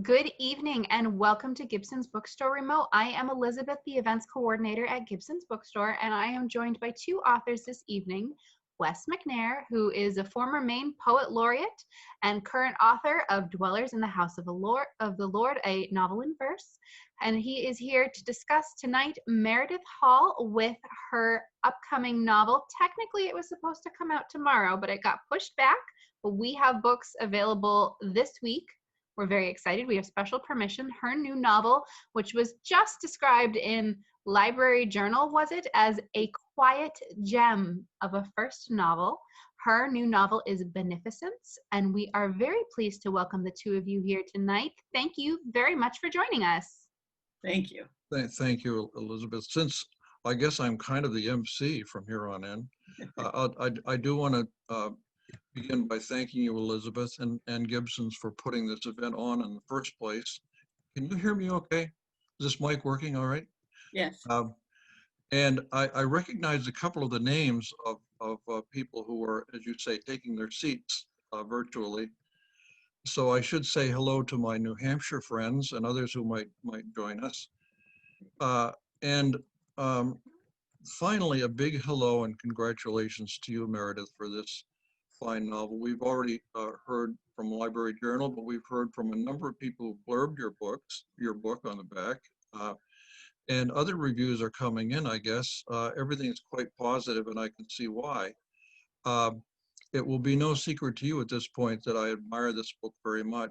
Good evening and welcome to Gibson's Bookstore Remote. I am Elizabeth, the events coordinator at Gibson's Bookstore, and I am joined by two authors this evening, Wes McNair, who is a former Maine Poet Laureate and current author of Dwellers in the House of the Lord, a novel in verse. And he is here to discuss tonight Meredith Hall with her upcoming novel. Technically, it was supposed to come out tomorrow, but it got pushed back. But we have books available this week. We're very excited. We have special permission. Her new novel, which was just described in Library Journal, was it, as a quiet gem of a first novel. Her new novel is Beneficence, and we are very pleased to welcome the two of you here tonight. Thank you very much for joining us. Thank you. Thank you, Elizabeth. Since I guess I'm kind of the MC from here on in, I do want to begin by thanking you, Elizabeth, and Gibson's for putting this event on in the first place. Can you hear me okay? Is this mic working all right? Yes. And I recognize a couple of the names of people who are, as you say, taking their seats virtually. So I should say hello to my New Hampshire friends and others who might join us. Finally, a big hello and congratulations to you, Meredith, for this fine novel. We've already heard from Library Journal, but we've heard from a number of people who blurbed your book on the back. And other reviews are coming in, I guess. Everything's quite positive, and I can see why. It will be no secret to you at this point that I admire this book very much.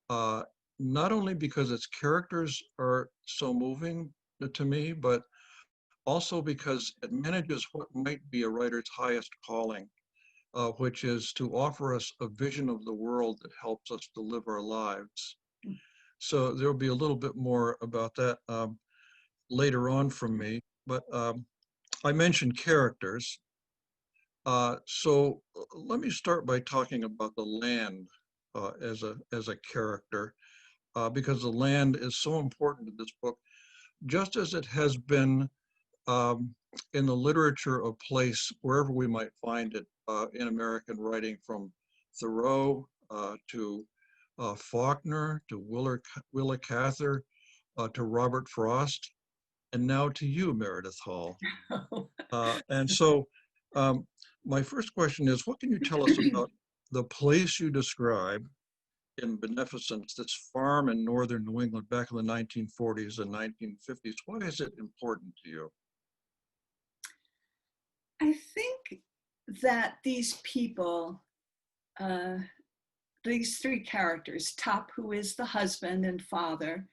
Not only because its characters are so moving to me, but also because it manages what might be a writer's highest calling, which is to offer us a vision of the world that helps us to live our lives. So there'll be a little bit more about that later on from me, but I mentioned characters. So let me start by talking about the land as a character, because the land is so important to this book, just as it has been in the literature of place, wherever we might find it, in American writing, from Thoreau to Faulkner, to Willa Cather, to Robert Frost, and now to you, Meredith Hall. And so my first question is, what can you tell us about the place you describe in Beneficence, this farm in northern New England back in the 1940s and 1950s? Why is it important to you? I think that these people, these three characters, Tup, who is the husband and father,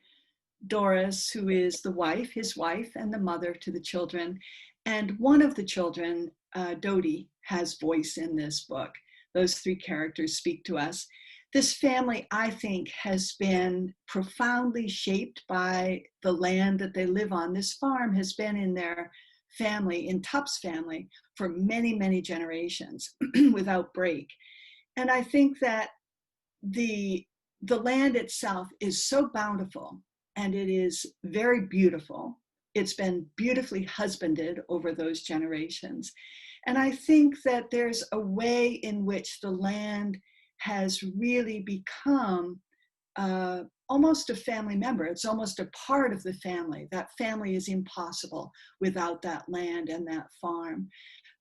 Doris, who is the wife, his wife, and the mother to the children, and one of the children, Dodie, has voice in this book. Those three characters speak to us. This family, I think, has been profoundly shaped by the land that they live on. This farm has been in their family, in Tup's family, for many, many generations without break. And I think that the land itself is so bountiful, and it is very beautiful. It's been beautifully husbanded over those generations. And I think that there's a way in which the land has really become almost a family member. It's almost a part of the family. That family is impossible without that land and that farm.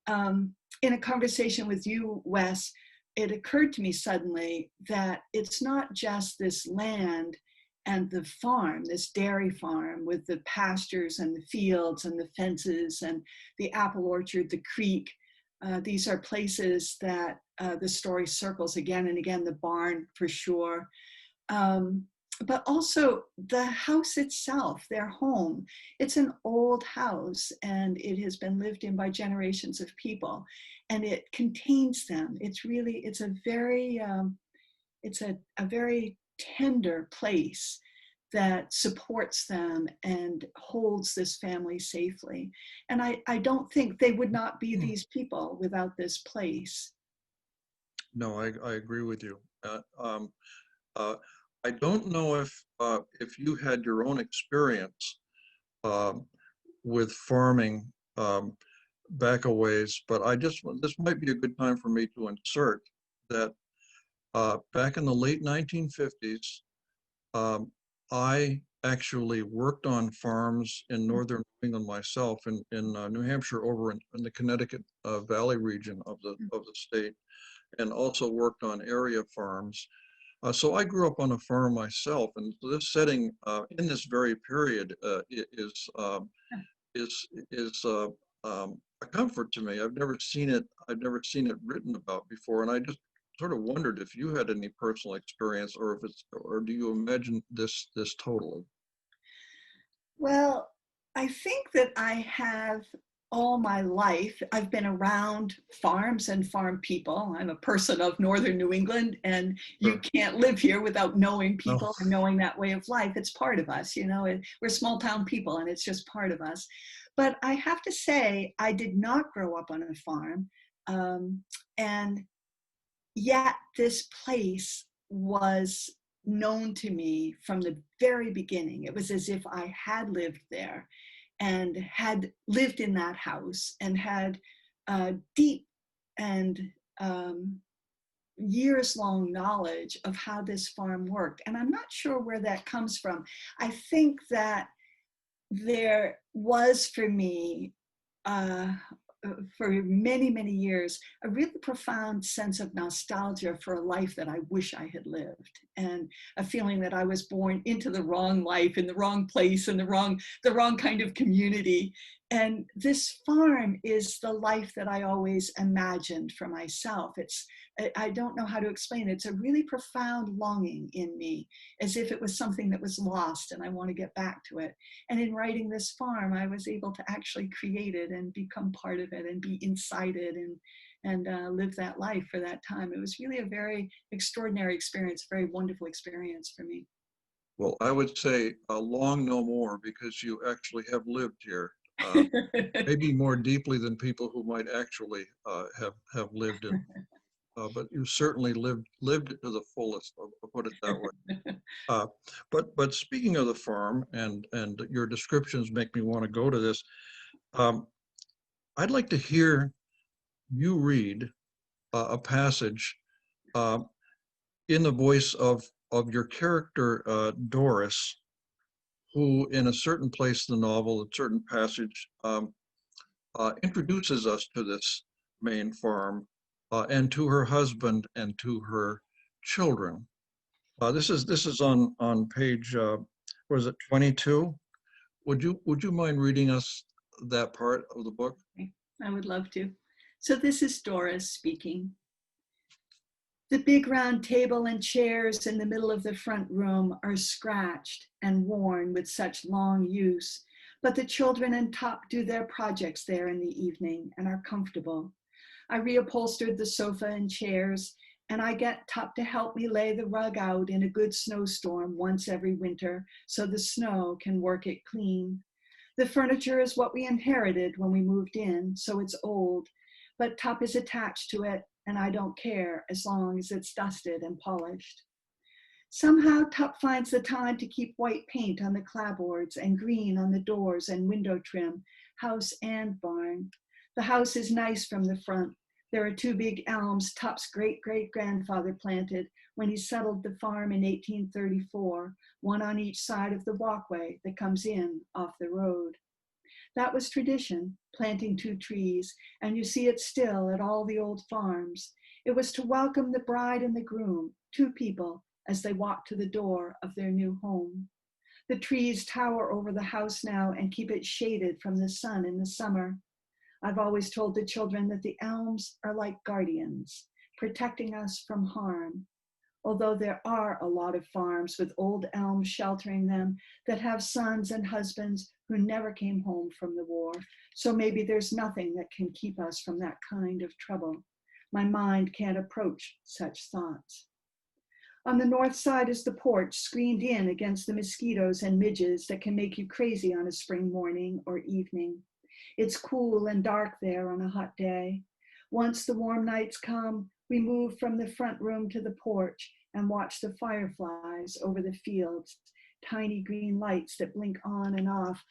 In a conversation with you, Wes, it occurred to me suddenly that it's not just this land and the farm, this dairy farm with the pastures and the fields and the fences and the apple orchard, the creek. These are places that the story circles again and again, the barn for sure. But also the house itself, their home. It's an old house, and it has been lived in by generations of people, and it contains them. It's a very tender place that supports them and holds this family safely. And I don't think they would not be these people without this place. No, I agree with you. I don't know if you had your own experience with farming back a ways, but this might be a good time for me to insert that back in the late 1950s, I actually worked on farms in northern New England myself, in New Hampshire, over in the Connecticut Valley region of the state, and also worked on area farms. So I grew up on a farm myself, and this setting in this very period is a comfort to me. I've never seen it. I've never seen it written about before, and I just sort of wondered if you had any personal experience, or if it's, or do you imagine this totally? Well, I think that I have all my life. I've been around farms and farm people. I'm a person of northern New England, and you Sure. can't live here without knowing No. people and knowing that way of life. It's part of us, you know. We're small town people, and it's just part of us. But I have to say, I did not grow up on a farm, and yet this place was known to me from the very beginning. It was as if I had lived there and had lived in that house and had deep and years-long knowledge of how this farm worked. And I'm not sure where that comes from. I think that there was for me, for many, many years, a really profound sense of nostalgia for a life that I wish I had lived, and a feeling that I was born into the wrong life, in the wrong place, in the wrong kind of community. And this farm is the life that I always imagined for myself. I don't know how to explain it. It's a really profound longing in me, as if it was something that was lost and I want to get back to it. And in writing this farm, I was able to actually create it and become part of it and be inside it and live that life for that time. It was really a very extraordinary experience, a very wonderful experience for me. Well, I would say long no more, because you actually have lived here, maybe more deeply than people who might actually have lived in. But you certainly lived it to the fullest. I'll put it that way. But speaking of the farm, and your descriptions make me want to go to this. I'd like to hear you read a passage in the voice of your character Doris, who, in a certain place in the novel, a certain passage, introduces us to this main farm, and to her husband and to her children. This is on page, what is it, 22? Would you mind reading us that part of the book? I would love to. So this is Doris speaking. The big round table and chairs in the middle of the front room are scratched and worn with such long use, but the children and Top do their projects there in the evening and are comfortable. I reupholstered the sofa and chairs, and I get Top to help me lay the rug out in a good snowstorm once every winter so the snow can work it clean. The furniture is what we inherited when we moved in, so it's old, but Top is attached to it, and I don't care as long as it's dusted and polished. Somehow Top finds the time to keep white paint on the clapboards and green on the doors and window trim, house and barn. The house is nice from the front. There are two big elms Top's great-great-grandfather planted when he settled the farm in 1834, one on each side of the walkway that comes in off the road. That was tradition, planting two trees, and you see it still at all the old farms. It was to welcome the bride and the groom, two people, as they walk to the door of their new home. The trees tower over the house now and keep it shaded from the sun in the summer. I've always told the children that the elms are like guardians, protecting us from harm. Although there are a lot of farms with old elms sheltering them that have sons and husbands who never came home from the war, so maybe there's nothing that can keep us from that kind of trouble. My mind can't approach such thoughts. On the north side is the porch, screened in against the mosquitoes and midges that can make you crazy on a spring morning or evening. It's cool and dark there on a hot day. Once the warm nights come, we move from the front room to the porch and watch the fireflies over the fields, tiny green lights that blink on and off.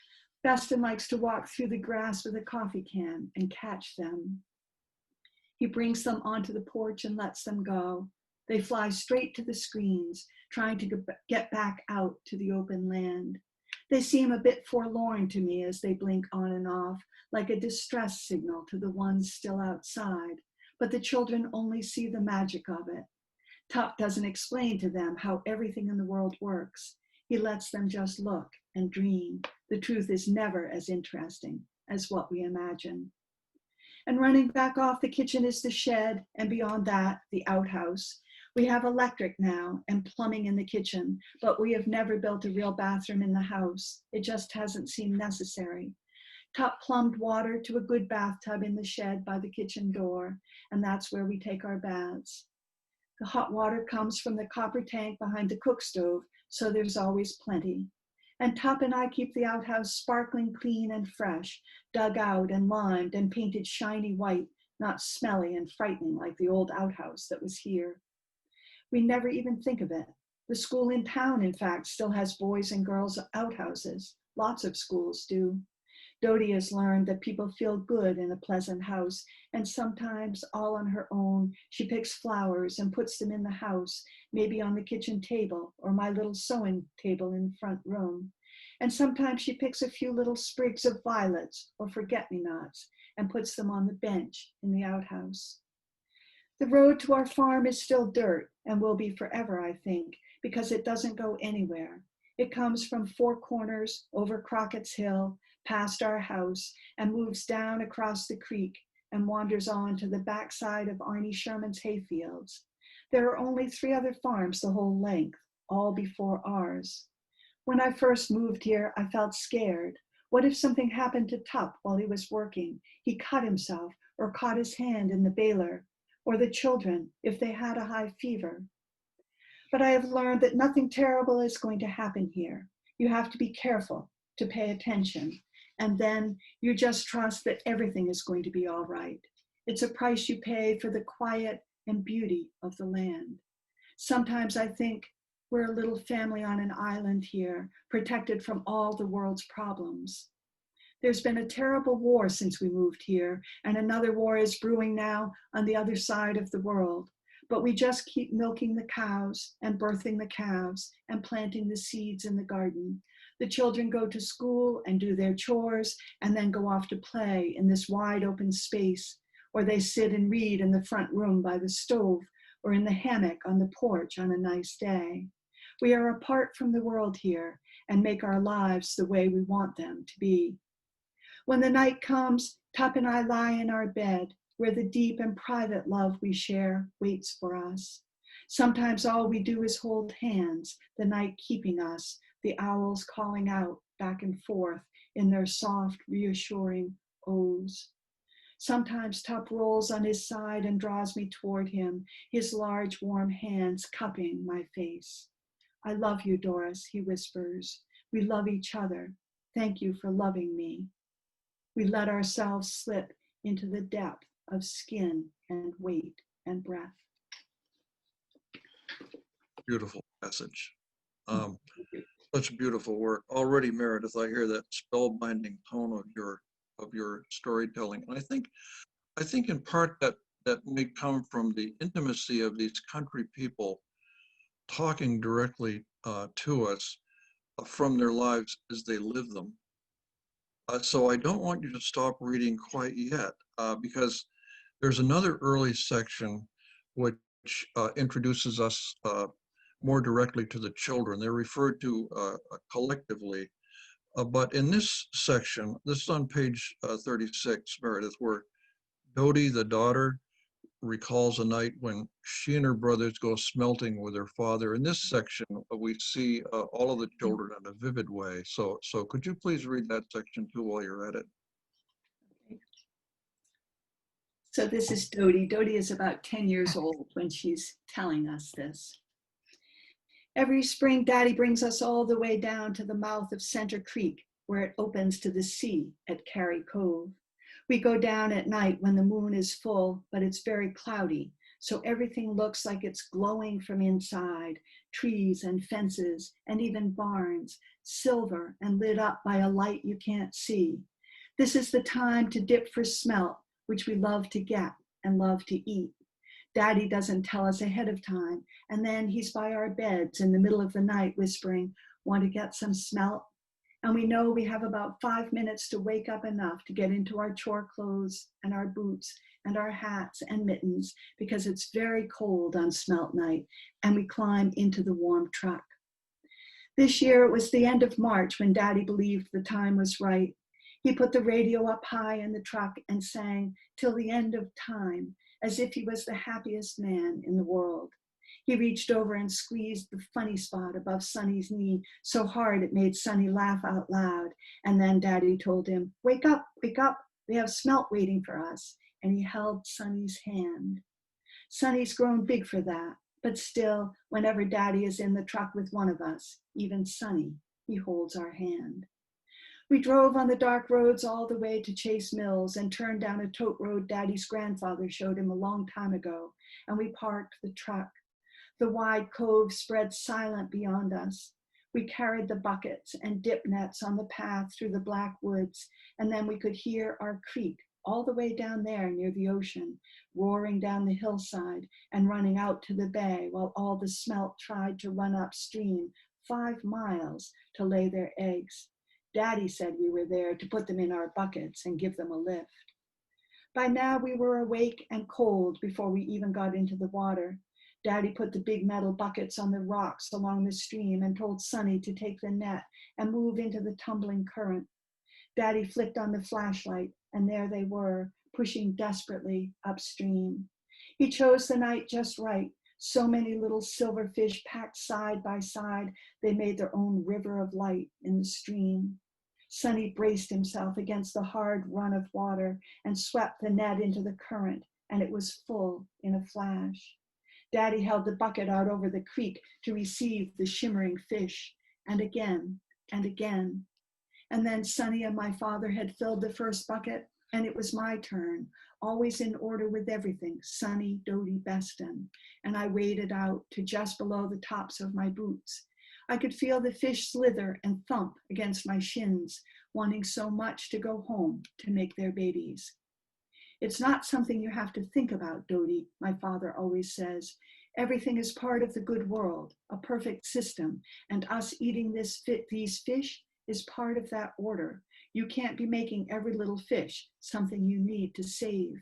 Beston likes to walk through the grass with a coffee can and catch them. He brings them onto the porch and lets them go. They fly straight to the screens, trying to get back out to the open land. They seem a bit forlorn to me as they blink on and off, like a distress signal to the ones still outside, but the children only see the magic of it. Tup doesn't explain to them how everything in the world works. He lets them just look and dream. The truth is never as interesting as what we imagine. And running back off the kitchen is the shed, and beyond that, the outhouse. We have electric now and plumbing in the kitchen, but we have never built a real bathroom in the house. It just hasn't seemed necessary. Tup plumbed water to a good bathtub in the shed by the kitchen door, and that's where we take our baths. The hot water comes from the copper tank behind the cook stove, so there's always plenty. And Tup and I keep the outhouse sparkling clean and fresh, dug out and limed and painted shiny white, not smelly and frightening like the old outhouse that was here. We never even think of it. The school in town, in fact, still has boys and girls outhouses. Lots of schools do. Dodie has learned that people feel good in a pleasant house, and sometimes all on her own, she picks flowers and puts them in the house, maybe on the kitchen table or my little sewing table in the front room. And sometimes she picks a few little sprigs of violets or forget-me-nots and puts them on the bench in the outhouse. The road to our farm is still dirt and will be forever, I think, because it doesn't go anywhere. It comes from Four Corners over Crockett's Hill, past our house, and moves down across the creek and wanders on to the backside of Arnie Sherman's hayfields. There are only 3 other farms the whole length, all before ours. When I first moved here, I felt scared. What if something happened to Tup while he was working? He cut himself or caught his hand in the baler, or the children if they had a high fever. But I have learned that nothing terrible is going to happen here. You have to be careful, to pay attention, and then you just trust that everything is going to be all right. It's a price you pay for the quiet and beauty of the land. Sometimes I think we're a little family on an island here, protected from all the world's problems. There's been a terrible war since we moved here, and another war is brewing now on the other side of the world. But we just keep milking the cows and birthing the calves and planting the seeds in the garden. The children go to school and do their chores and then go off to play in this wide open space, or they sit and read in the front room by the stove or in the hammock on the porch on a nice day. We are apart from the world here and make our lives the way we want them to be. When the night comes, Tup and I lie in our bed, where the deep and private love we share waits for us. Sometimes all we do is hold hands, the night keeping us, the owls calling out back and forth in their soft, reassuring ohs. Sometimes Tup rolls on his side and draws me toward him, his large, warm hands cupping my face. I love you, Doris, he whispers. We love each other. Thank you for loving me. We let ourselves slip into the depth of skin and weight and breath. Beautiful passage. Such beautiful work. Already, Meredith, I hear that spellbinding tone of your storytelling. And I think in part that may come from the intimacy of these country people talking directly to us from their lives as they live them. So I don't want you to stop reading quite yet, because there's another early section which introduces us more directly to the children. They're referred to collectively, but in this section, this is on page 36, Meredith, where Dodie, the daughter, recalls a night when she and her brothers go smelting with her father. In this section, we see all of the children in a vivid way. So could you please read that section too while you're at it? So this is Dodie. Dodie is about 10 years old when she's telling us this. Every spring, Daddy brings us all the way down to the mouth of Center Creek, where it opens to the sea at Carey Cove. We go down at night when the moon is full, but it's very cloudy, so everything looks like it's glowing from inside, trees and fences and even barns, silver and lit up by a light you can't see. This is the time to dip for smelt, which we love to get and love to eat. Daddy doesn't tell us ahead of time. And then he's by our beds in the middle of the night whispering, want to get some smelt? And we know we have about 5 minutes to wake up enough to get into our chore clothes and our boots and our hats and mittens because it's very cold on smelt night, and we climb into the warm truck. This year it was the end of March when Daddy believed the time was right. He put the radio up high in the truck and sang "Till the End of Time" as if he was the happiest man in the world. He reached over and squeezed the funny spot above Sonny's knee so hard it made Sonny laugh out loud. And then Daddy told him, wake up, we have smelt waiting for us. And he held Sonny's hand. Sonny's grown big for that, but still, whenever Daddy is in the truck with one of us, even Sonny, he holds our hand. We drove on the dark roads all the way to Chase Mills and turned down a tote road Daddy's grandfather showed him a long time ago, and we parked the truck. The wide cove spread silent beyond us. We carried the buckets and dip nets on the path through the black woods, and then we could hear our creek all the way down there near the ocean, roaring down the hillside and running out to the bay while all the smelt tried to run upstream 5 miles to lay their eggs. Daddy said we were there to put them in our buckets and give them a lift. By now we were awake and cold before we even got into the water. Daddy put the big metal buckets on the rocks along the stream and told Sonny to take the net and move into the tumbling current. Daddy flicked on the flashlight, and there they were, pushing desperately upstream. He chose the night just right. So many little silver fish packed side by side, they made their own river of light in the stream. Sonny braced himself against the hard run of water and swept the net into the current, and it was full in a flash. Daddy held the bucket out over the creek to receive the shimmering fish, and again and again. And then Sonny and my father had filled the first bucket, and it was my turn, always in order with everything, Sonny, Dodie, Beston. And I waded out to just below the tops of my boots. I could feel the fish slither and thump against my shins, wanting so much to go home to make their babies. It's not something you have to think about, Dodie, my father always says. Everything is part of the good world, a perfect system, and us eating these fish is part of that order. You can't be making every little fish something you need to save.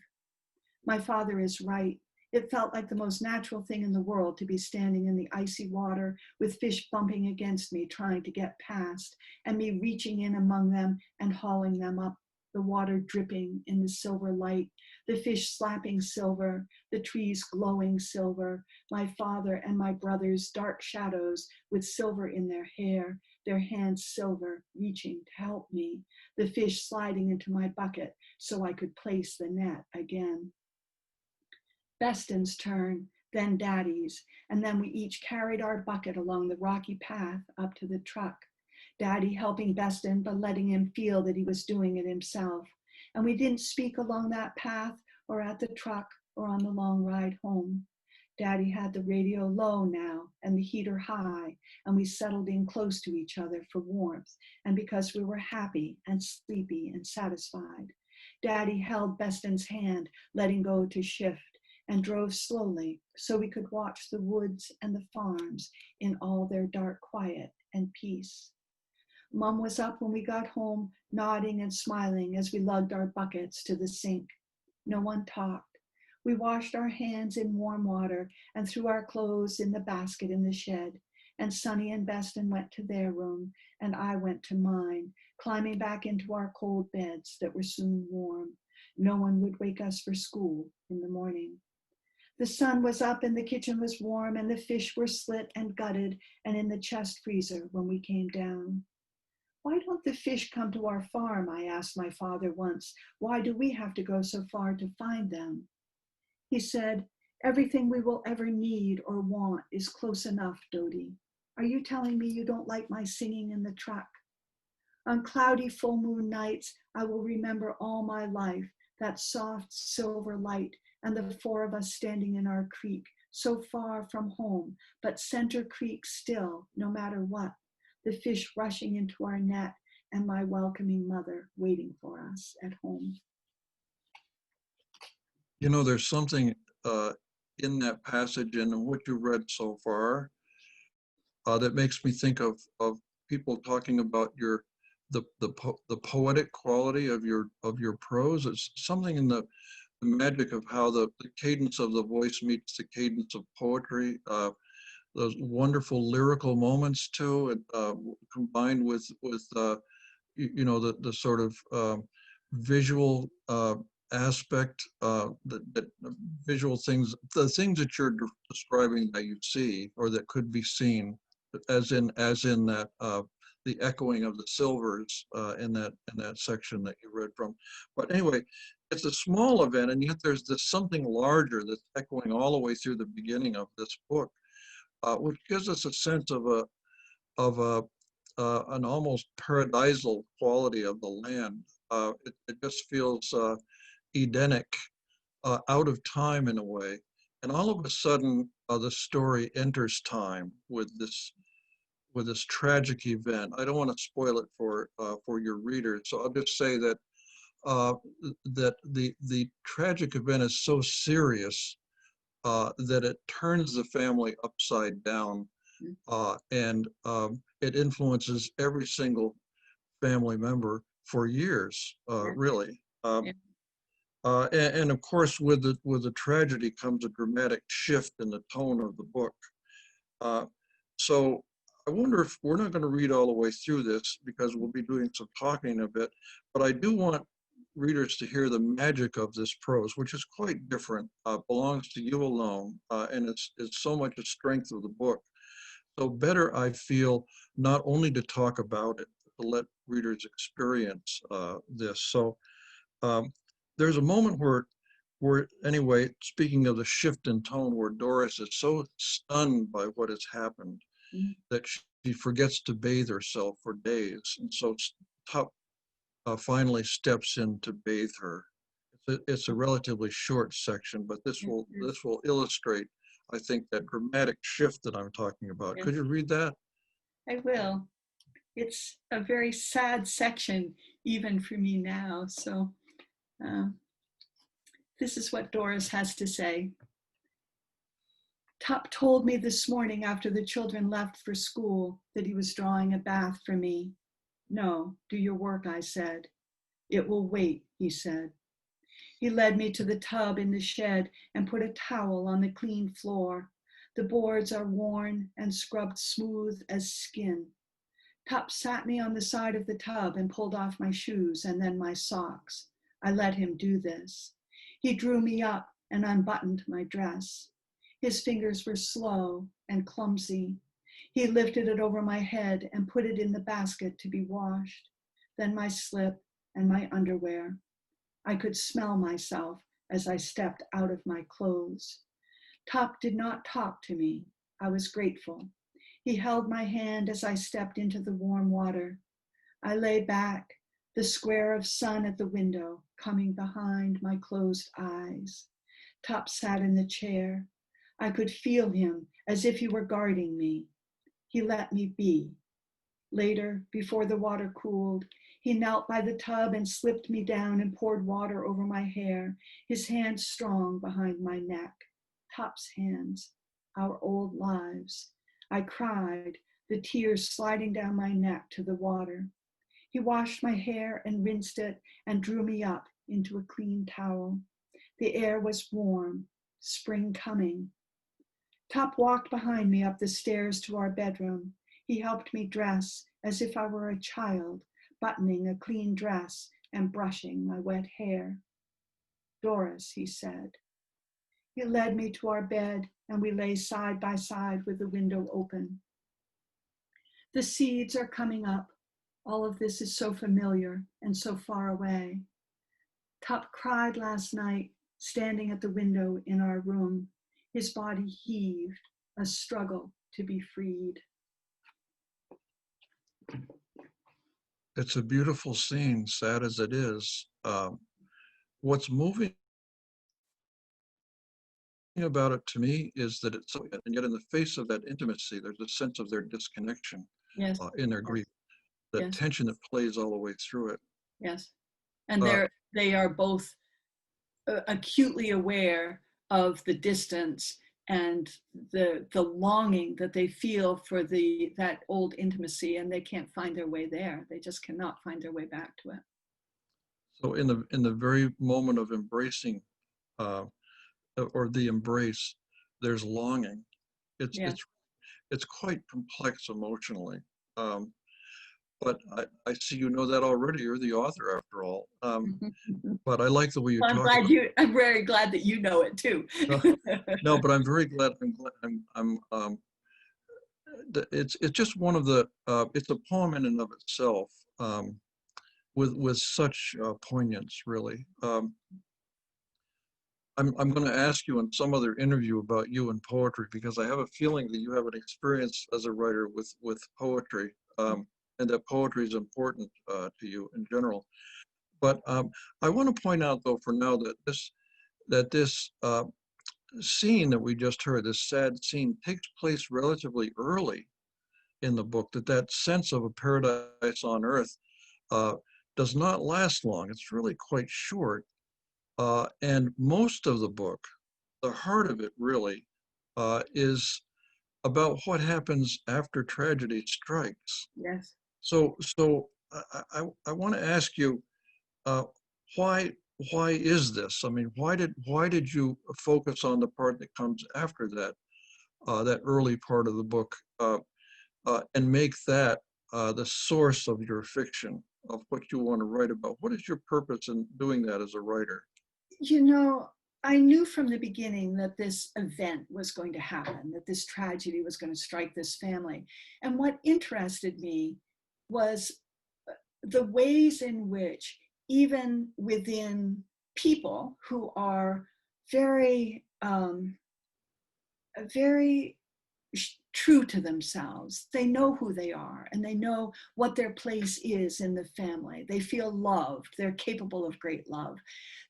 My father is right. It felt like the most natural thing in the world to be standing in the icy water with fish bumping against me, trying to get past, and me reaching in among them and hauling them up, the water dripping in the silver light, the fish slapping silver, the trees glowing silver, my father and my brothers dark shadows with silver in their hair, their hands silver, reaching to help me, the fish sliding into my bucket so I could place the net again. Beston's turn, then Daddy's, and then we each carried our bucket along the rocky path up to the truck. Daddy helping Beston, but letting him feel that he was doing it himself. And we didn't speak along that path or at the truck or on the long ride home. Daddy had the radio low now and the heater high, and we settled in close to each other for warmth and because we were happy and sleepy and satisfied. Daddy held Beston's hand, letting go to shift, and drove slowly so we could watch the woods and the farms in all their dark quiet and peace. Mom was up when we got home, nodding and smiling as we lugged our buckets to the sink. No one talked. We washed our hands in warm water and threw our clothes in the basket in the shed. And Sonny and Beston went to their room, and I went to mine, climbing back into our cold beds that were soon warm. No one would wake us for school in the morning. The sun was up and the kitchen was warm and the fish were slit and gutted and in the chest freezer when we came down. Why don't the fish come to our farm? I asked my father once. Why do we have to go so far to find them? He said, everything we will ever need or want is close enough, Dodie. Are you telling me you don't like my singing in the truck? On cloudy full moon nights, I will remember all my life, that soft silver light and the 4 of us standing in our creek, so far from home, but Center Creek still, no matter what, the fish rushing into our net and my welcoming mother waiting for us at home. You know, there's something in that passage and in what you read so far that makes me think of people talking about the poetic quality of your prose. It's something in the magic of how the cadence of the voice meets the cadence of poetry. Those wonderful lyrical moments too, combined with the sort of visual aspect, that visual things, the things that you're describing that you see or that could be seen, as in that the echoing of the silvers in that section that you read from. But anyway, it's a small event, and yet there's this something larger that's echoing all the way through the beginning of this book, which gives us a sense of an almost paradisal quality of the land. It just feels Edenic, out of time in a way. And all of a sudden, the story enters time with this tragic event. I don't want to spoil it for your readers, so I'll just say that that the tragic event is so serious that it turns the family upside down, and it influences every single family member for years, really. And of course, with the tragedy comes a dramatic shift in the tone of the book. So I wonder if we're not going to read all the way through this because we'll be doing some talking a bit, but I do want readers to hear the magic of this prose, which is quite different, belongs to you alone, and it's so much a strength of the book. So better, I feel, not only to talk about it, but to let readers experience this. So there's a moment where, anyway, speaking of the shift in tone, where Doris is so stunned by what has happened that she forgets to bathe herself for days. And so Tup finally steps in to bathe her. It's a relatively short section, but this will illustrate, I think, that dramatic shift that I'm talking about. Yes. Could you read that? I will. It's a very sad section, even for me now. So this is what Doris has to say. Tup told me this morning after the children left for school that he was drawing a bath for me. No, do your work, I said. It will wait, he said. He led me to the tub in the shed and put a towel on the clean floor. The boards are worn and scrubbed smooth as skin. Tup sat me on the side of the tub and pulled off my shoes and then my socks. I let him do this. He drew me up and unbuttoned my dress. His fingers were slow and clumsy. He lifted it over my head and put it in the basket to be washed. Then my slip and my underwear. I could smell myself as I stepped out of my clothes. Tup did not talk to me. I was grateful. He held my hand as I stepped into the warm water. I lay back, the square of sun at the window coming behind my closed eyes. Tup sat in the chair. I could feel him as if he were guarding me. He let me be. Later, before the water cooled, he knelt by the tub and slipped me down and poured water over my hair, his hands strong behind my neck. Tup's hands, our old lives. I cried, the tears sliding down my neck to the water. He washed my hair and rinsed it and drew me up into a clean towel. The air was warm, spring coming. Tup walked behind me up the stairs to our bedroom. He helped me dress as if I were a child, buttoning a clean dress and brushing my wet hair. Doris, he said. He led me to our bed and we lay side by side with the window open. The seeds are coming up. All of this is so familiar and so far away. Tup cried last night, standing at the window in our room. His body heaved, a struggle to be freed. It's a beautiful scene, sad as it is. What's moving about it to me is that it's so, and yet in the face of that intimacy, there's a sense of their disconnection. Yes. In their grief, the Yes. tension that plays all the way through it. Yes. And they are both acutely aware of the distance and the longing that they feel for that old intimacy, and they can't find their way there. They just cannot find their way back to it. So in the very moment of embracing or the embrace, there's longing. It's Yeah. it's quite complex emotionally. But I see you know that already. You're the author after all. But I like the way you Well, talk about it. I'm very glad that you know it too. No, but I'm very glad. It's just one of the. It's a poem in and of itself, with such poignance, really. I'm going to ask you in some other interview about you and poetry, because I have a feeling that you have an experience as a writer with poetry, and that poetry is important to you in general. But I want to point out, though, for now that this scene that we just heard, this sad scene, takes place relatively early in the book. That sense of a paradise on earth does not last long. It's really quite short. And most of the book, the heart of it really, is about what happens after tragedy strikes. Yes. So I want to ask you, why is this? I mean, why did you focus on the part that comes after that, that early part of the book, and make that the source of your fiction, of what you want to write about? What is your purpose in doing that as a writer? You know, I knew from the beginning that this event was going to happen, that this tragedy was going to strike this family. And what interested me was the ways in which, even within people who are very, very true to themselves, they know who they are and they know what their place is in the family. They feel loved, they're capable of great love.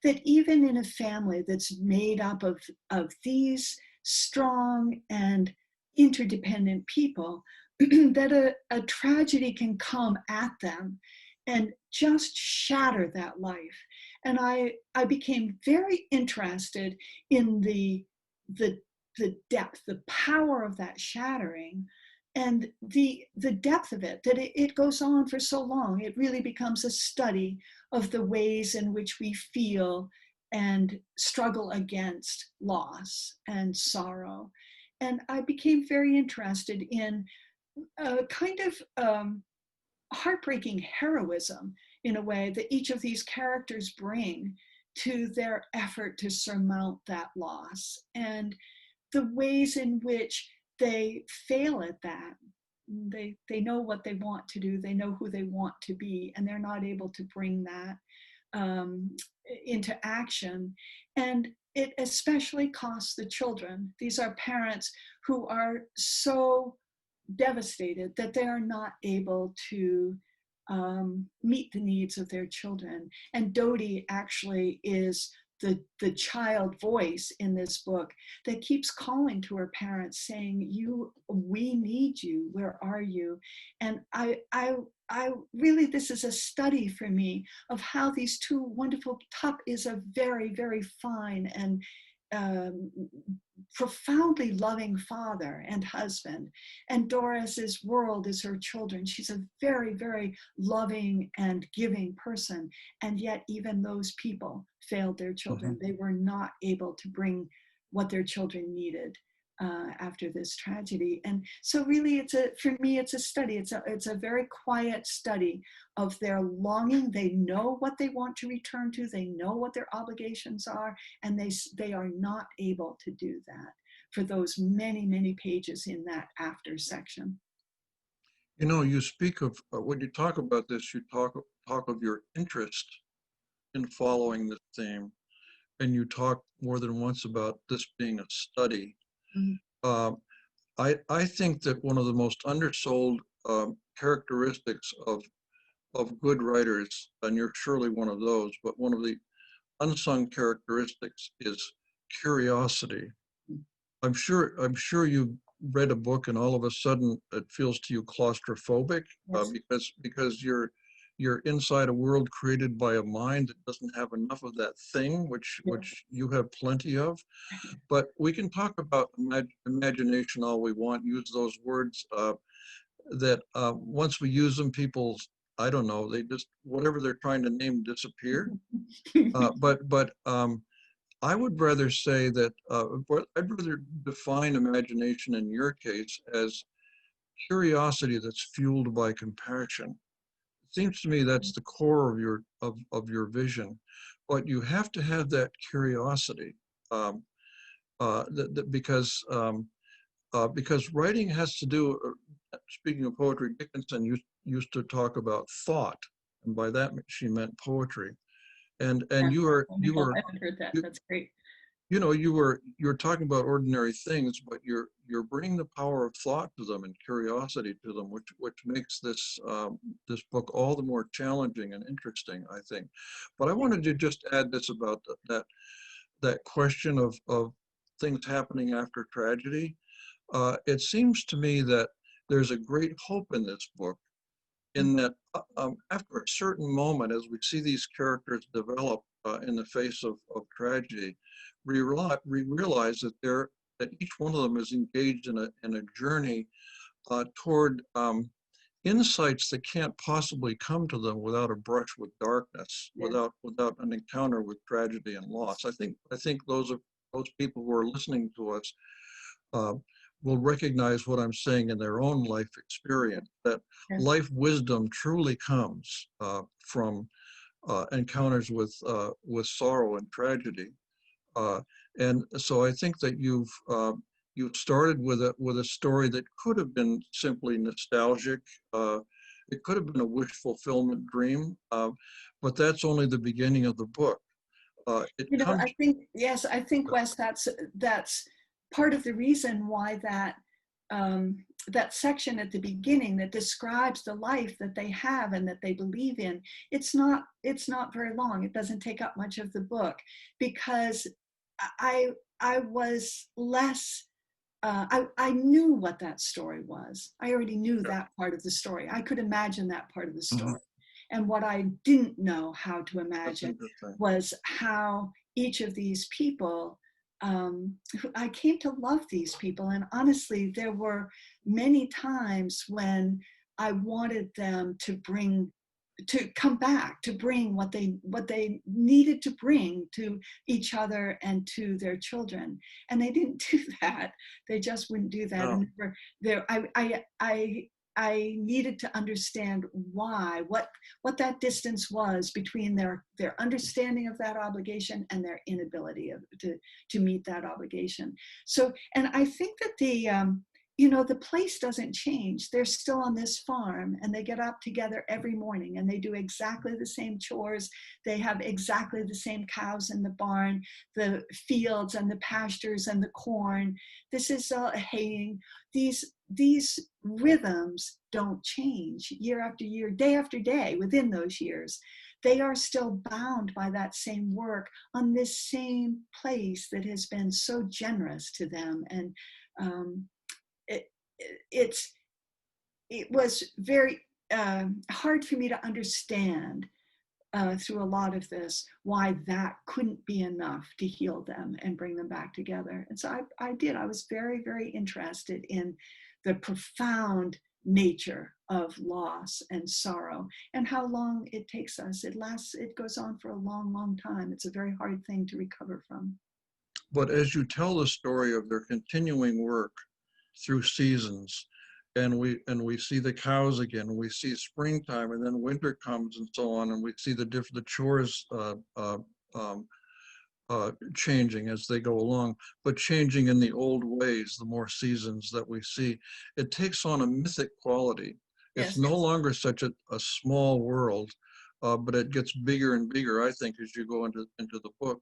That even in a family that's made up of these strong and interdependent people, that a tragedy can come at them and just shatter that life. And I became very interested in the depth, the power of that shattering, and the depth of it, that it goes on for so long. It really becomes a study of the ways in which we feel and struggle against loss and sorrow. And I became very interested in a kind of heartbreaking heroism, in a way, that each of these characters bring to their effort to surmount that loss, and the ways in which they fail at that. They know what they want to do, they know who they want to be, and they're not able to bring that into action. And it especially costs the children. These are parents who are so devastated that they are not able to meet the needs of their children. And Dodie actually is the child voice in this book that keeps calling to her parents, saying, we need you, where are you? And I really, this is a study for me of how these two wonderful, Tup is a very, very fine and profoundly loving father and husband, and Doris's world is her children. She's a very, very loving and giving person, and yet even those people failed their children. They were not able to bring what their children needed after this tragedy. And so really, for me it's a study. It's a very quiet study of their longing. They know what they want to return to, they know what their obligations are, and they are not able to do that for those many, many pages in that after section. You know, you speak of, when you talk about this, you talk of your interest in following the theme, and you talk more than once about this being a study. Mm-hmm. I think that one of the most undersold characteristics of good writers, and you're surely one of those, but one of the unsung characteristics is curiosity. I'm sure you read a book and all of a sudden it feels to you claustrophobic. Yes. Because you're inside a world created by a mind that doesn't have enough of that thing, which you have plenty of. But we can talk about imagination all we want, use those words that once we use them, people, I don't know, they just, whatever they're trying to name disappear. But I would rather say that, I'd rather define imagination in your case as curiosity that's fueled by compassion. It seems to me that's the core of your vision, but you have to have that curiosity because writing has to do. Speaking of poetry, Dickinson used to talk about thought, and by that she meant poetry. And you were I haven't heard that. That's great. You know, you're talking about ordinary things, but you're bringing the power of thought to them and curiosity to them, which makes this this book all the more challenging and interesting, I think. But I wanted to just add this about that question of things happening after tragedy. It seems to me that there's a great hope in this book, in that after a certain moment, as we see these characters develop in the face of tragedy, we realize that each one of them is engaged in a journey toward insights that can't possibly come to them without a brush with darkness, without an encounter with tragedy and loss. I think those people who are listening to us will recognize what I'm saying in their own life experience, that life wisdom truly comes from encounters with sorrow and tragedy. And so I think that you've started with a story that could have been simply nostalgic. It could have been a wish fulfillment dream, but that's only the beginning of the book. I think Wes, that's part of the reason why that section at the beginning that describes the life that they have and that they believe in, it's not very long. It doesn't take up much of the book, because I was less, I knew what that story was. I already knew that part of the story. I could imagine that part of the story. And what I didn't know how to imagine was how each of these people, I came to love these people. And honestly, there were many times when I wanted them to come back, to bring what they needed to bring to each other and to their children. And they didn't do that. They just wouldn't do that. No. And I needed to understand what that distance was between their understanding of that obligation and their inability to meet that obligation. So, and I think that the place doesn't change. They're still on this farm, and they get up together every morning, and they do exactly the same chores. They have exactly the same cows in the barn, the fields and the pastures and the corn. This is haying. These rhythms don't change year after year, day after day within those years. They are still bound by that same work on this same place that has been so generous to them. And it was very hard for me to understand through a lot of this why that couldn't be enough to heal them and bring them back together. And so I was very, very interested in the profound nature of loss and sorrow and how long it takes us. It goes on for a long, long time. It's a very hard thing to recover from. But as you tell the story of their continuing work through seasons, and we see the cows again, and we see springtime, and then winter comes and so on, and we see the chores changing as they go along, but changing in the old ways, the more seasons that we see. It takes on a mythic quality. It's no longer such a small world, but it gets bigger and bigger, I think, as you go into the book.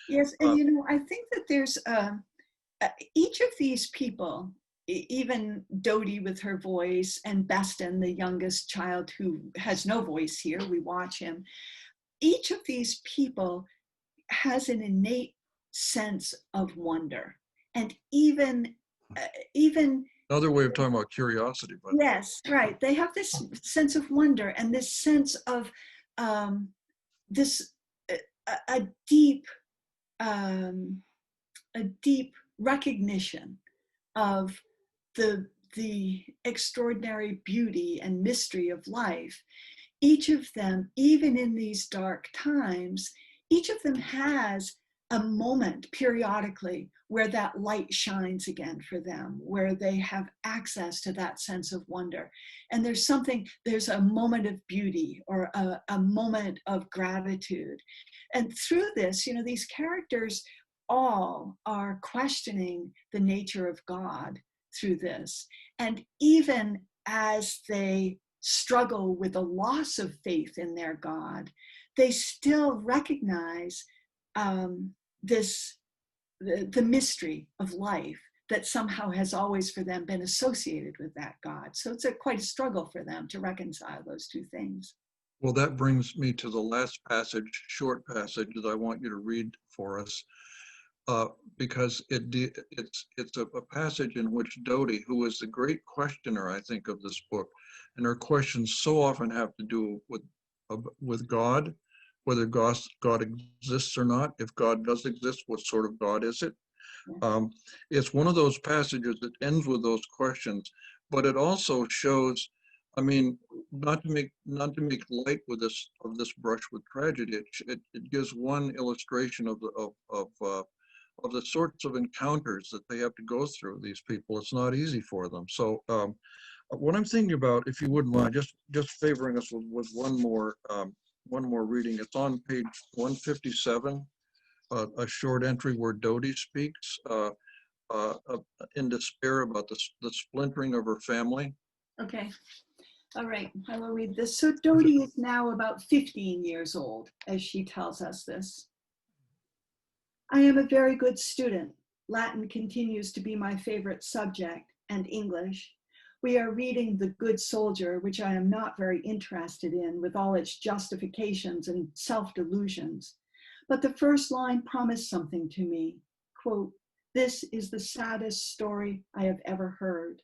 Yes, and I think that there's each of these people, even Dodie with her voice, and Beston, the youngest child who has no voice here, we watch him. Each of these people has an innate sense of wonder. And even Another way of talking about curiosity, but Yes, right. They have this sense of wonder and this sense of this a deep um, a deep recognition of the extraordinary beauty and mystery of life. Each of them, even in these dark times, each of them has a moment periodically where that light shines again for them, where they have access to that sense of wonder. And there's a moment of beauty or a moment of gratitude. And through this, these characters all are questioning the nature of God through this. And even as they struggle with a loss of faith in their God, they still recognize the mystery of life that somehow has always for them been associated with that God. So it's quite a struggle for them to reconcile those two things. well, that brings me to the last passage, short passage that I want you to read for us, because it's a passage in which Dodie, who is the great questioner, I think, of this book, and her questions so often have to do with God, whether God exists or not. If God does exist, what sort of God is it? It's one of those passages that ends with those questions, but it also shows, I mean, not to make light with this brush with tragedy. It gives one illustration of the sorts of encounters that they have to go through. These people, it's not easy for them. So what I'm thinking about, if you wouldn't mind, just favoring us with one more reading. It's on page 157. A short entry where Dodie speaks in despair about the splintering of her family. Okay. All right, I will read this. So Dodie is now about 15 years old, as she tells us this. I am a very good student. Latin continues to be my favorite subject, and English. We are reading The Good Soldier, which I am not very interested in, with all its justifications and self-delusions. But the first line promised something to me. Quote, "This is the saddest story I have ever heard."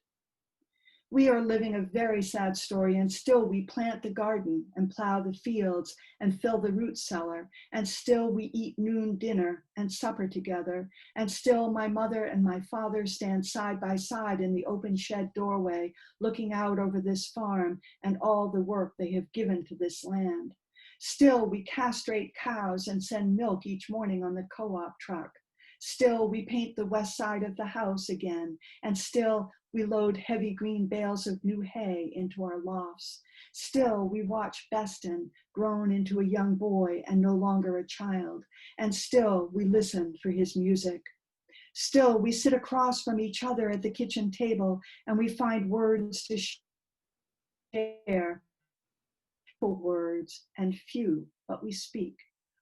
We are living a very sad story, and still we plant the garden and plow the fields and fill the root cellar, and still we eat noon dinner and supper together, and still my mother and my father stand side by side in the open shed doorway, looking out over this farm and all the work they have given to this land. Still we castrate cows and send milk each morning on the co-op truck. Still we paint the west side of the house again, and still we load heavy green bales of new hay into our lofts. Still we watch Beston grown into a young boy and no longer a child, and still we listen for his music. Still we sit across from each other at the kitchen table, and we find words to share, words and few, but we speak.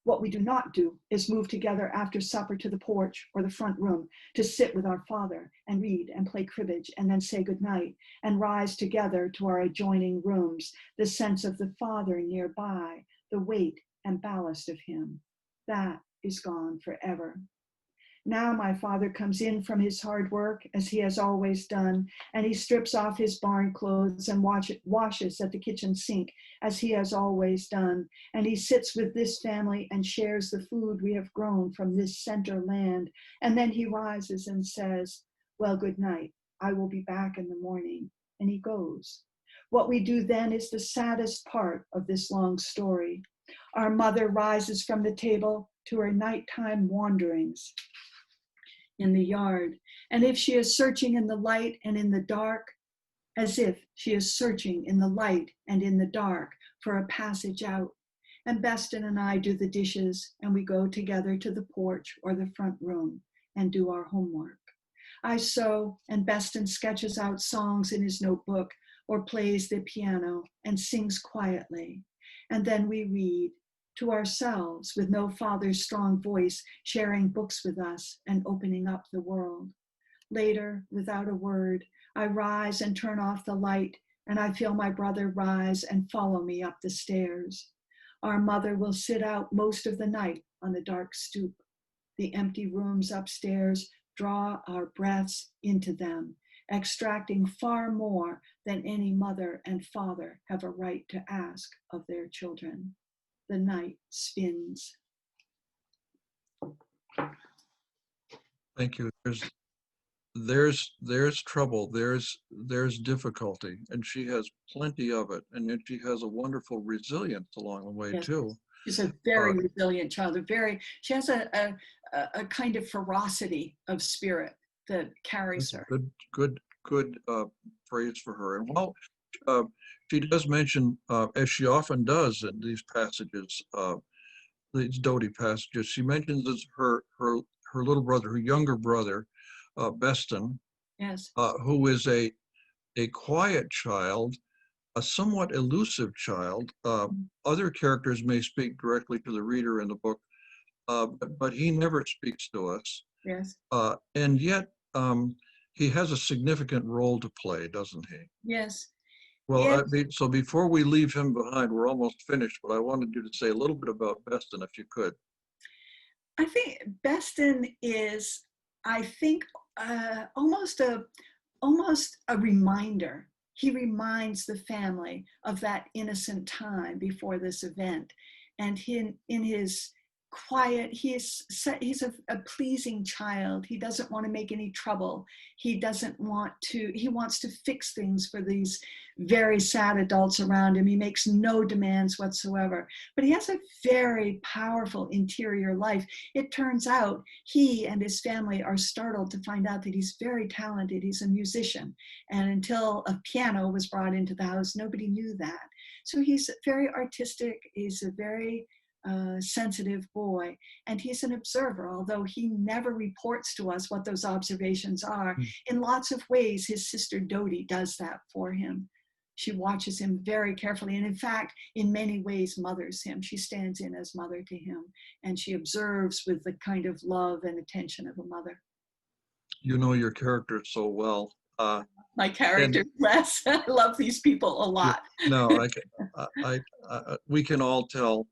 What we do not do is move together after supper to the porch or the front room to sit with our father and read and play cribbage and then say goodnight and rise together to our adjoining rooms, the sense of the father nearby, the weight and ballast of him. That is gone forever. Now my father comes in from his hard work, as he has always done, and he strips off his barn clothes and washes at the kitchen sink, as he has always done, and he sits with this family and shares the food we have grown from this center land, and then he rises and says, "Well, good night, I will be back in the morning," and he goes. What we do then is the saddest part of this long story. Our mother rises from the table to her nighttime wanderings in the yard, and if she is searching in the light and in the dark, as if she is searching in the light and in the dark for a passage out. And Beston and I do the dishes, and we go together to the porch or the front room and do our homework. I sew, and Beston sketches out songs in his notebook or plays the piano and sings quietly. And then we read to ourselves, with no father's strong voice sharing books with us and opening up the world. Later, without a word, I rise and turn off the light, and I feel my brother rise and follow me up the stairs. Our mother will sit out most of the night on the dark stoop. The empty rooms upstairs draw our breaths into them, extracting far more than any mother and father have a right to ask of their children. The night spins. Thank you. There's trouble, there's difficulty, and she has plenty of it, and then she has a wonderful resilience along the way Yes. too. She's a very resilient child. She has a kind of ferocity of spirit that carries her. Good phrase for her. And while she does mention, as she often does in these passages, these Dodie passages, she mentions as her little brother, her younger brother, Beston, Yes. who is a quiet child, a somewhat elusive child. Other characters may speak directly to the reader in the book, but he never speaks to us. Yes. And yet, he has a significant role to play, doesn't he? Yes. Well, Yes. so before we leave him behind, we're almost finished, but I wanted you to say a little bit about Beston, if you could. I think Beston is, I think, almost a reminder. He reminds the family of that innocent time before this event, and in his quiet, he's a pleasing child. He doesn't want to make any trouble. He wants to fix things for these very sad adults around him. He makes no demands whatsoever, but he has a very powerful interior life. It turns out he and his family are startled to find out that he's very talented. He's a musician, and until a piano was brought into the house, nobody knew that. So he's very artistic. He's a very sensitive boy, and he's an observer, although he never reports to us what those observations are. In lots of ways, his sister Dodie does that for him. She watches him very carefully, and in fact, in many ways mothers him. She stands in as mother to him, and she observes with the kind of love and attention of a mother. You know your characters so well. My character, Wes. I love these people a lot. No, we can all tell.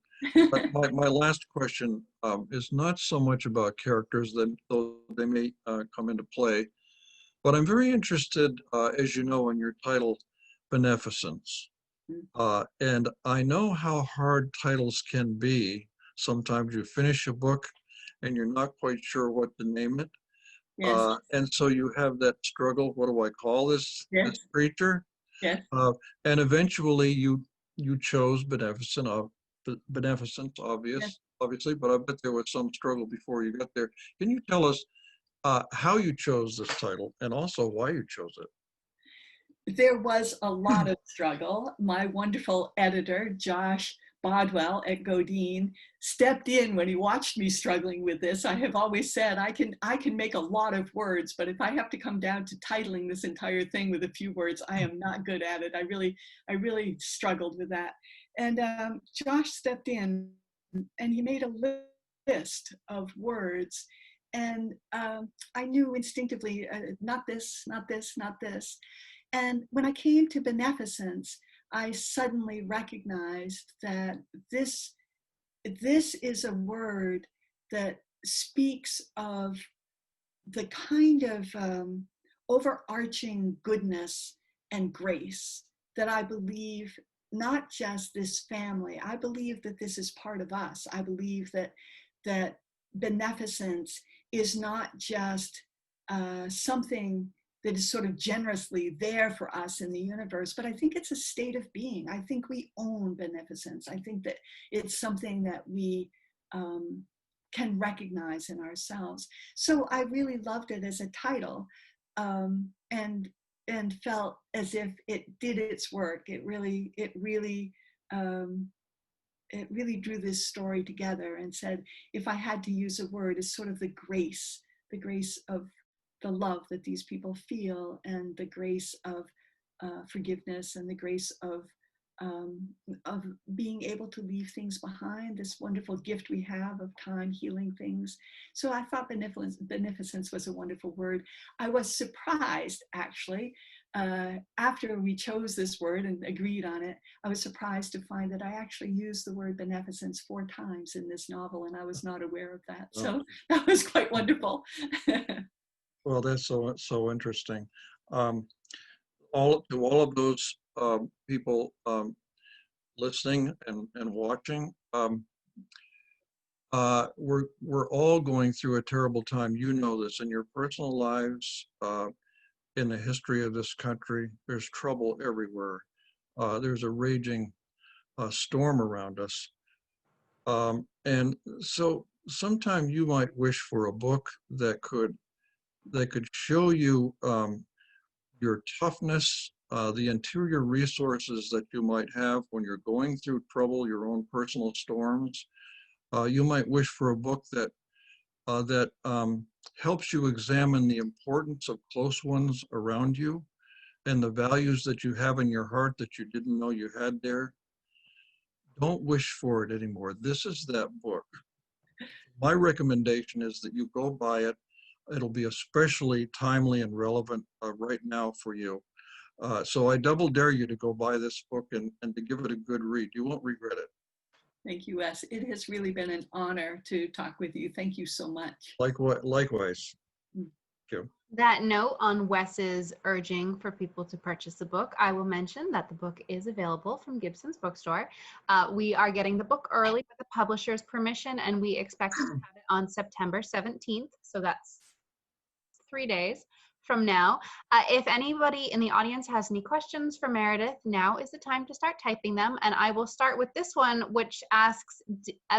But my last question is not so much about characters, though they may come into play, but I'm very interested, as you know, in your title, Beneficence. And I know how hard titles can be. Sometimes you finish a book and you're not quite sure what to name it. Yes. And so you have that struggle. What do I call this, Yes. this creature? Yes. And eventually you chose Beneficence, obviously, but I bet there was some struggle before you got there. Can you tell us how you chose this title and also why you chose it? There was a lot of struggle. My wonderful editor, Josh Bodwell at Godine, stepped in when he watched me struggling with this. I have always said I can make a lot of words, but if I have to come down to titling this entire thing with a few words, I am not good at it. I really struggled with that. And Josh stepped in and he made a list of words. And I knew instinctively, not this, not this, not this. And when I came to Beneficence, I suddenly recognized that this is a word that speaks of the kind of overarching goodness and grace that I believe, not just this family, I believe that this is part of us. I believe that beneficence is not just something that is sort of generously there for us in the universe, but I think it's a state of being. I think we own beneficence. I think that it's something that we can recognize in ourselves. So I really loved it as a title, and felt as if it did its work. It really drew this story together and said, if I had to use a word, it's sort of the grace of the love that these people feel, and the grace of forgiveness, and the grace of being able to leave things behind, this wonderful gift we have of time healing things. So I thought beneficence was a wonderful word. I was surprised, actually, after we chose this word and agreed on it, I was surprised to find that I actually used the word beneficence 4 times in this novel, and I was not aware of that. So that was quite wonderful. Well, that's so interesting. All of those people listening and watching, we're all going through a terrible time. You know this in your personal lives, in the history of this country. There's trouble everywhere. There's a raging storm around us. And so sometime you might wish for a book that could show you your toughness, the interior resources that you might have when you're going through trouble, your own personal storms. You might wish for a book that helps you examine the importance of close ones around you and the values that you have in your heart that you didn't know you had there. Don't wish for it anymore. This is that book. My recommendation is that you go buy it. It'll be especially timely and relevant right now for you. So I double dare you to go buy this book and to give it a good read. You won't regret it. Thank you, Wes. It has really been an honor to talk with you. Thank you so much. Likewise. Thank you. That note on Wes's urging for people to purchase the book, I will mention that the book is available from Gibson's Bookstore. We are getting the book early with the publisher's permission, and we expect to have it on September 17th. So that's 3 days from now. If anybody in the audience has any questions for Meredith, now is the time to start typing them. And I will start with this one, which asks,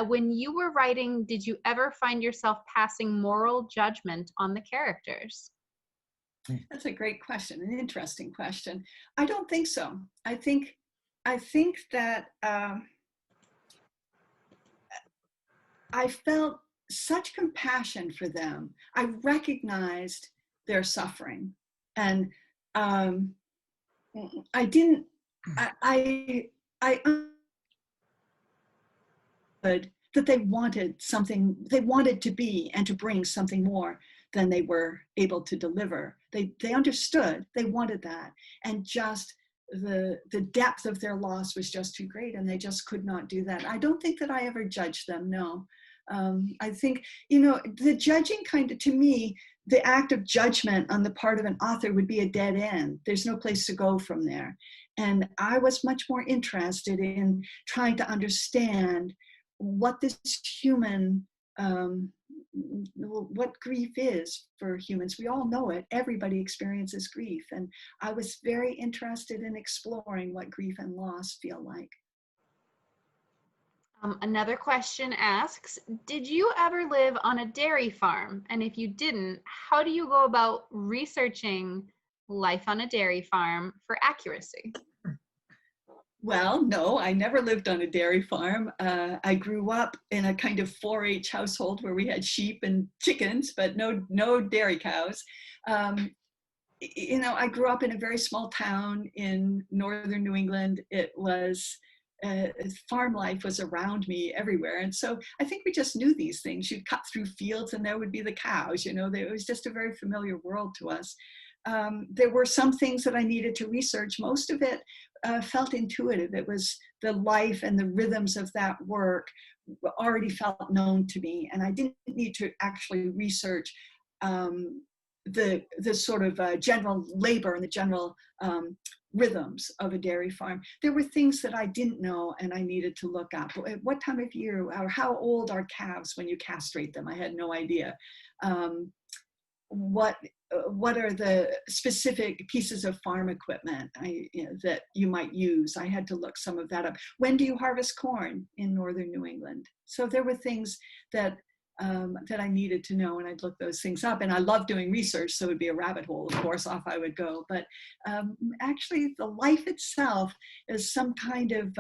when you were writing, did you ever find yourself passing moral judgment on the characters? That's a great question, an interesting question. I don't think so. I think that I felt such compassion for them. I recognized their suffering, and I understood that they wanted something, they wanted to be and to bring something more than they were able to deliver. They understood, they wanted that, and just the depth of their loss was just too great, and they just could not do that. I don't think that I ever judged them, no. I think, the judging kind of, to me, the act of judgment on the part of an author would be a dead end. There's no place to go from there. And I was much more interested in trying to understand what this human, what grief is for humans. We all know it. Everybody experiences grief. And I was very interested in exploring what grief and loss feel like. Another question asks, did you ever live on a dairy farm? And if you didn't, how do you go about researching life on a dairy farm for accuracy? Well, no, I never lived on a dairy farm. I grew up in a kind of 4-H household where we had sheep and chickens, but no dairy cows. I grew up in a very small town in northern New England. It was farm life was around me everywhere. And so I think we just knew these things. You'd cut through fields and there would be the cows, it was just a very familiar world to us. There were some things that I needed to research. Most of it felt intuitive. It was the life and the rhythms of that work already felt known to me. And I didn't need to actually research the sort of general labor and the general rhythms of a dairy farm. There were things that I didn't know and I needed to look up. At what time of year or how old are calves when you castrate them? I had no idea. What are the specific pieces of farm equipment that you might use? I had to look some of that up. When do you harvest corn in northern New England? So there were things that I needed to know, and I'd look those things up. And I love doing research, so it would be a rabbit hole. Of course, off I would go. But actually, the life itself is some kind of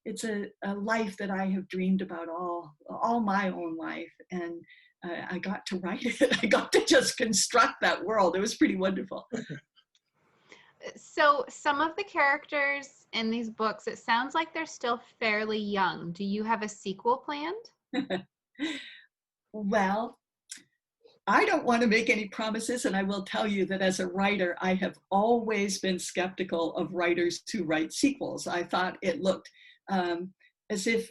it's a life that I have dreamed about all my own life, and I got to write it. I got to just construct that world. It was pretty wonderful. So some of the characters in these books, it sounds like they're still fairly young. Do you have a sequel planned? Well, I don't want to make any promises, and I will tell you that as a writer, I have always been skeptical of writers who write sequels. I thought it looked as if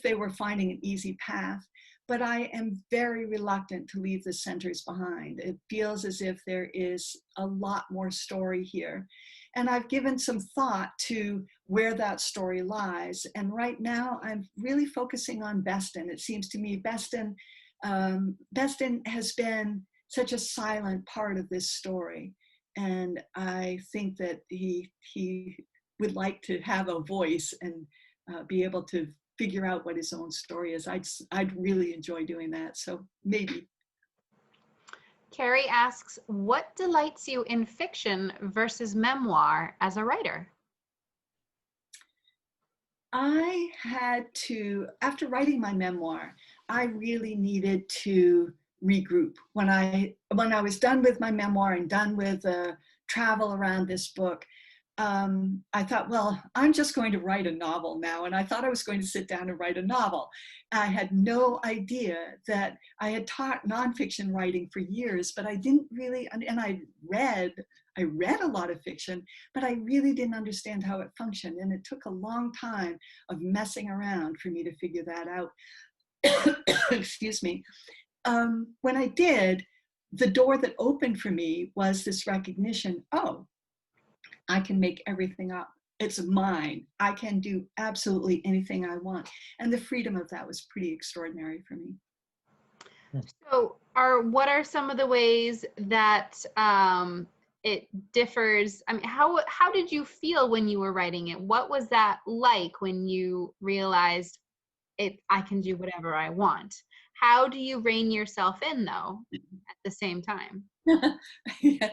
they were finding an easy path. but I am very reluctant to leave the centers behind. It feels as if there is a lot more story here. And I've given some thought to where that story lies. And right now I'm really focusing on Beston. It seems to me Beston has been such a silent part of this story. And I think that he would like to have a voice and be able to figure out what his own story is. I'd really enjoy doing that. So maybe. Carrie asks, what delights you in fiction versus memoir as a writer? I had to, after writing my memoir, I really needed to regroup. When I was done with my memoir and done with travel around this book, I thought, well, I'm just going to write a novel now. And I thought I was going to sit down and write a novel. I had no idea that I had taught nonfiction writing for years, but I didn't really, and I read a lot of fiction, but I really didn't understand how it functioned. And it took a long time of messing around for me to figure that out. Excuse me. When I did, the door that opened for me was this recognition, oh, I can make everything up. It's mine. I can do absolutely anything I want. And the freedom of that was pretty extraordinary for me. So what are some of the ways that it differs? I mean, how did you feel when you were writing it? What was that like when you realized I can do whatever I want? How do you rein yourself in, though, at the same time? Yeah.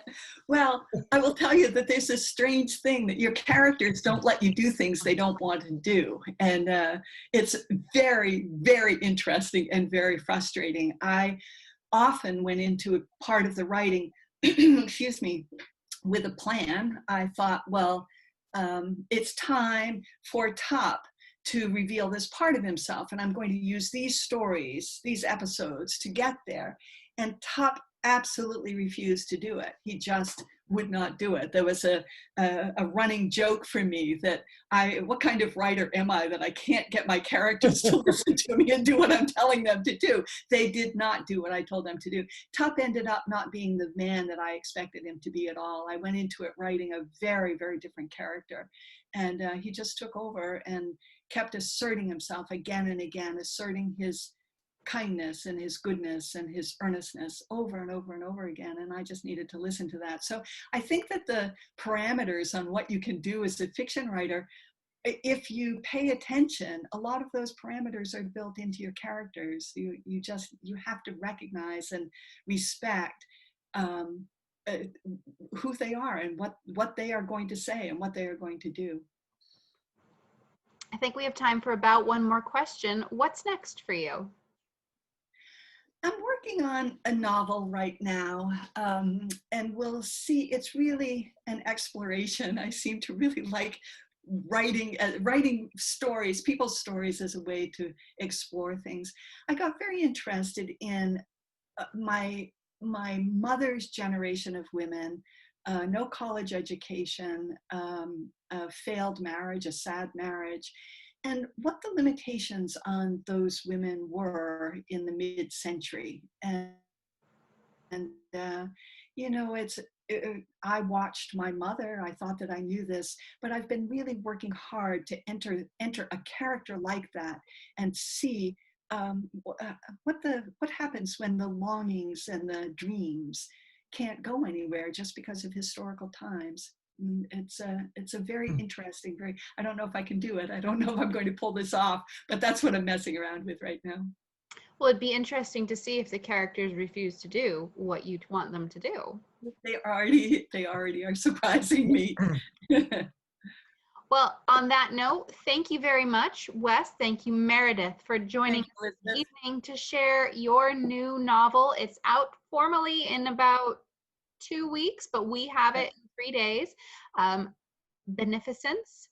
Well, I will tell you that there's this strange thing that your characters don't let you do things they don't want to do. And it's very, very interesting and very frustrating. I often went into a part of the writing, excuse me, with a plan. I thought, well, it's time for Top to reveal this part of himself. And I'm going to use these stories, these episodes to get there. And Top absolutely refused to do it. He just would not do it. There was a running joke for me that what kind of writer am I that I can't get my characters to listen to me and do what I'm telling them to do? They did not do what I told them to do. Top ended up not being the man that I expected him to be at all. I went into it writing a very, very different character. And he just took over and kept asserting himself again and again, asserting his kindness and his goodness and his earnestness over and over and over again. And I just needed to listen to that. So I think that the parameters on what you can do as a fiction writer, if you pay attention, a lot of those parameters are built into your characters. You have to recognize and respect who they are and what they are going to say and what they are going to do. I think we have time for about one more question. What's next for you? I'm working on a novel right now, and we'll see. It's really an exploration. I seem to really like writing stories, people's stories, as a way to explore things. I got very interested in my mother's generation of women, no college education, a failed marriage, a sad marriage, and what the limitations on those women were in the mid-century. And you know, I watched my mother. I thought that I knew this, but I've been really working hard to enter a character like that and see what happens when the longings and the dreams can't go anywhere just because of historical times. It's a very interesting, I don't know if I can do it. I don't know if I'm going to pull this off, but that's what I'm messing around with right now. Well, it'd be interesting to see if the characters refuse to do what you'd want them to do. They already are surprising me. Well, on that note, thank you very much, Wes. Thank you, Meredith, for joining us this evening to share your new novel. It's out formally in about 2 weeks, but we have it in 3 days. Beneficence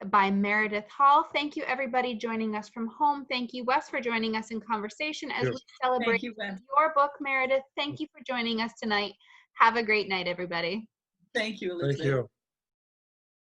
by Meredith Hall. Thank you, everybody joining us from home. Thank you, Wes, for joining us in conversation as we celebrate your book, Meredith. Thank you for joining us tonight. Have a great night, everybody. Thank you, Elizabeth. Thank you.